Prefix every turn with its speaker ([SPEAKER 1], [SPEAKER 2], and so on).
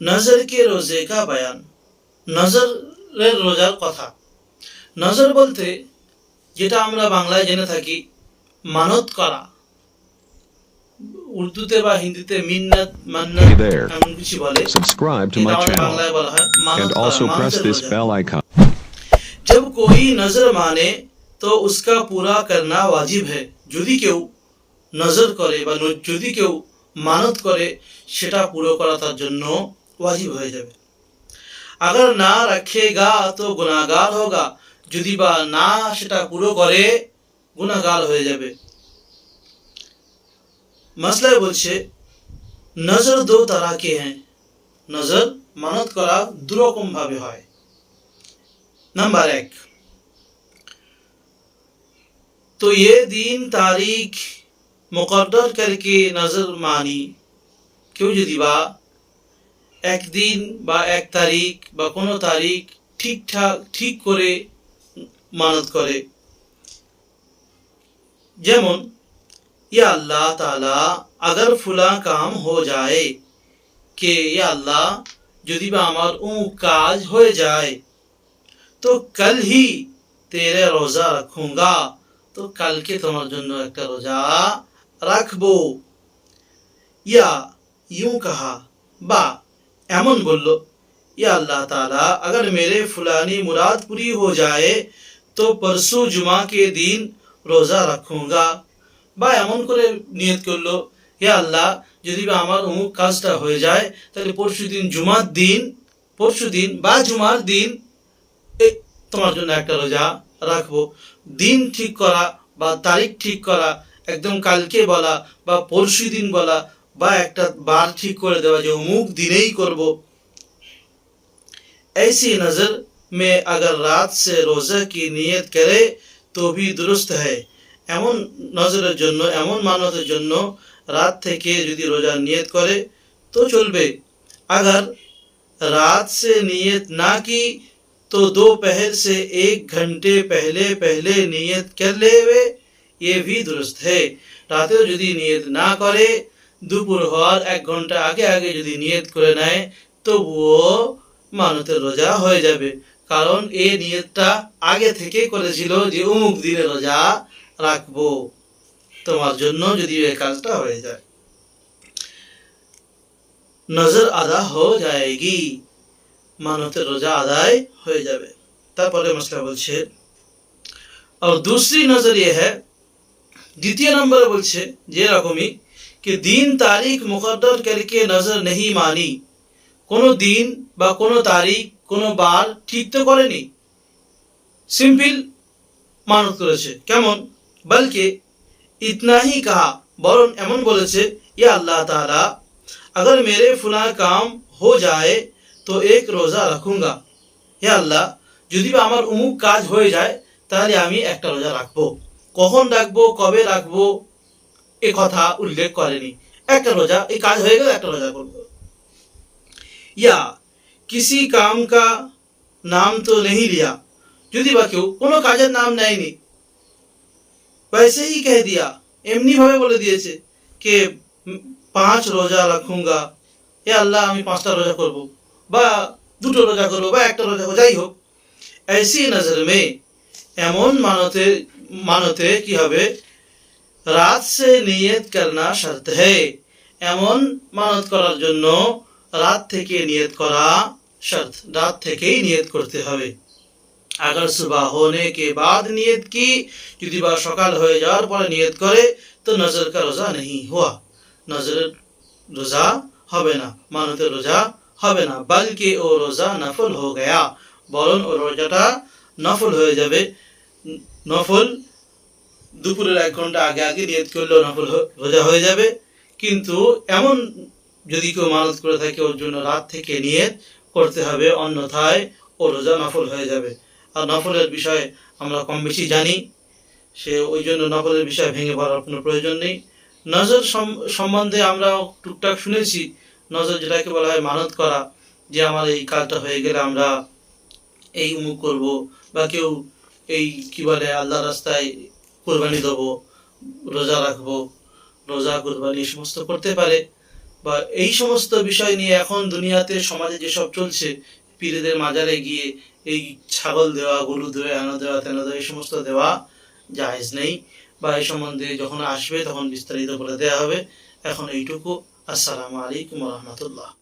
[SPEAKER 1] नजर के रोजे का बयान নজরের রোজার কথা। নজর বলতে যেটা আমরা বাংলায় জেনে থাকি মানত করা, উর্দুতে বা হিন্দিতে মিন্নাত মান্নাত
[SPEAKER 2] Hey there.
[SPEAKER 1] এমন কিছু বলে,
[SPEAKER 2] Subscribe to
[SPEAKER 1] যেটা
[SPEAKER 2] my
[SPEAKER 1] আমাদের
[SPEAKER 2] channel
[SPEAKER 1] বাংলায় বলা হয় মানত
[SPEAKER 2] and
[SPEAKER 1] করা,
[SPEAKER 2] also press
[SPEAKER 1] মানতের
[SPEAKER 2] this
[SPEAKER 1] রোজা।
[SPEAKER 2] bell icon.
[SPEAKER 1] जब कोई नजर माने तो उसका पूरा करना वाजिब है। যদি কেউ নজর করে বা যদি কেউ মানত করে সেটা পুরো করা তার জন্য ওয়াজিব হয়ে যাবে। अगर ना रखेगा तो गुनाहगार होगा, যদি বা না সেটা পুরো করে গুনাহগার হয়ে যাবে। মাসলায় বলছে নজর দো तरह के हैं, নজর মানত করা দু রকম ভাবে হয়। नंबर 1, तो ये दिन तारीख मुकद्दर करके नजर मानी, কেউ যদি বা একদিন বা এক তারিখ বা কোনো তারিখ ঠিক করে মানত করে, যেমন या अल्लाह ताला अगर फुला काम हो जाए, के या अल्लाह যদি বা আমার কাজ হয়ে যায় तो कल ही तेरे रोजा रखूंगा, तो কালকে তোমার জন্য একটা রোজা রাখবো। या यूं कहा, বা এমন বলল, या अल्लाह ताला अगर मेरे फुलानी मुराद पूरी हो जाए तो परसों जुमा के दिन रोजा रखूंगा, বা এমন করে নিয়ত করলো, হে আল্লাহ যদি বা আমার অমুক কাজটা হয়ে যায় তাহলে পরশুদিন বা জুমার দিন তোমার জন্য একটা রোজা রাখবো। দিন ঠিক করা বা তারিখ ঠিক করা, একদম কালকে বলা বা পরশুদিন বলা বা একটা বার ঠিক করে দেওয়া যে অমুক দিনেই করব। ऐसी नजर में अगर रात से रोजा की नियत करे तो भी दुरुस्त है, এমন নজরের জন্য এমন মানতের জন্য রাত থেকে যদি রোজা নিয়ত করে তো চলবে। अगर रात से नियत ना की तो दोपहर से 1 घंटे पहले नियत कर लेवे, ये भी दुरुस्त है। রাতেও যদি নিয়ত না করে দুপুর হওয়ার 1 ঘন্টা আগে যদি নিয়ত করে নেয় তবুও মানতের রোজা হয়ে যাবে, কারণ এই নিয়তটা আগে থেকে করেছিল যে অমুক দিনে রোজা রাখবো, তোমার জন্য যদি এই কাজটা হয়ে যায় নজর আদা हो जाएगी, মানতের রোজা আদায় হয়ে যাবে। তারপরে মশলা বলছে और दूसरी नजर ये है, দ্বিতীয় নম্বরে বলছে যে রকমই कि दिन तारीख मुकद्दर करके नजर नहीं मानी, কোনো দিন বা কোনো তারিখ কোনো বার ঠিক তো করেনি, সিম্পল মানত করেছে। কেমন? বলকে इतना ही कहा, বরং এমন বলেছে, या अल्लाह ताला अगर मेरे फुला काम हो जाए तो एक रोजा रखूंगा, হে আল্লাহ যদি বা আমার অমুক কাজ হয়ে যায় তাহলে আমি একটা রোজা রাখবো। কখন রাখবো, কবে রাখবো এ কথা উল্লেখ করেনি, একটা রোজা, এই কাজ হয়ে গেলে একটা রোজা করবো। या किसी काम का नाम तो नहीं लिया, যদি বা কেউ কোনো কাজের নাম নেয়নি, वैसे ही कह दिया, এমনি ভাবে বলে দিয়েছে কে 5 রোজা রাখুঙ্গা, হে আল্লাহ আমি 5টা রোজা করব বা 2টো রোজা করব বা একটা রোজা করব, যাই হোক। ऐसी नजर में এমন মানতে কি হবে, রাত সে নিয়ত করনা শর্ত है, এমন মানত করার জন্য রাত থেকে নিয়ত করা শর্ত, রাত থেকেই নিয়ত করতে হবে। अगर सुबह होने के बाद नियत की, যদি বা সকাল হয়ে যাওয়ার পরে নিয়ত করে তো নজর का रोजा नहीं हुआ, নজরের রোজা হবে না, মানতের রোজা হবে না, বলকে ও রোজা নফল हो गया, বরং ও রোজাটা নফল হয়ে যাবে। নফল দুপুরের 1 ঘন্টা আগে নিয়ত করলেও নফল রোজা হয়ে যাবে, কিন্তু এমন যদি কেউ মানত করে থাকে ওর জন্য রাত থেকে নিয়ত করতে হবে, অন্যথায় ও রোজা নফল হয়ে যাবে। আর নফলের বিষয়ে আমরা কম বেশি জানি, সে ওই জন্য নফলের বিষয় ভেঙে পড়ার কোনো প্রয়োজন নেই। নজর সম্বন্ধে আমরা টুকটাক শুনেছি, নজর যেটাকে বলা হয় মানত করা, যে আমার এই কাজটা হয়ে গেলে আমরা এই উমুক করব, বা কেউ এই কি বলে আল্লাহর রাস্তায় কুরবানি দেবো, রোজা রাখবো, রোজা কুরবানি সমস্ত করতে পারে। বা এই সমস্ত বিষয় নিয়ে এখন দুনিয়াতে সমাজে যেসব চলছে, পীরদের মাজারে গিয়ে এই ছাগল দেওয়া, গরু দেওয়া, এনো দেওয়া, তেন দেওয়া, এই সমস্ত দেওয়া জায়েজ নেই, বা এই সম্বন্ধে যখন আসবে তখন বিস্তারিত বলে দেওয়া হবে। এখন এইটুকু। আসসালামু আলাইকুম রহমতুল্লাহ।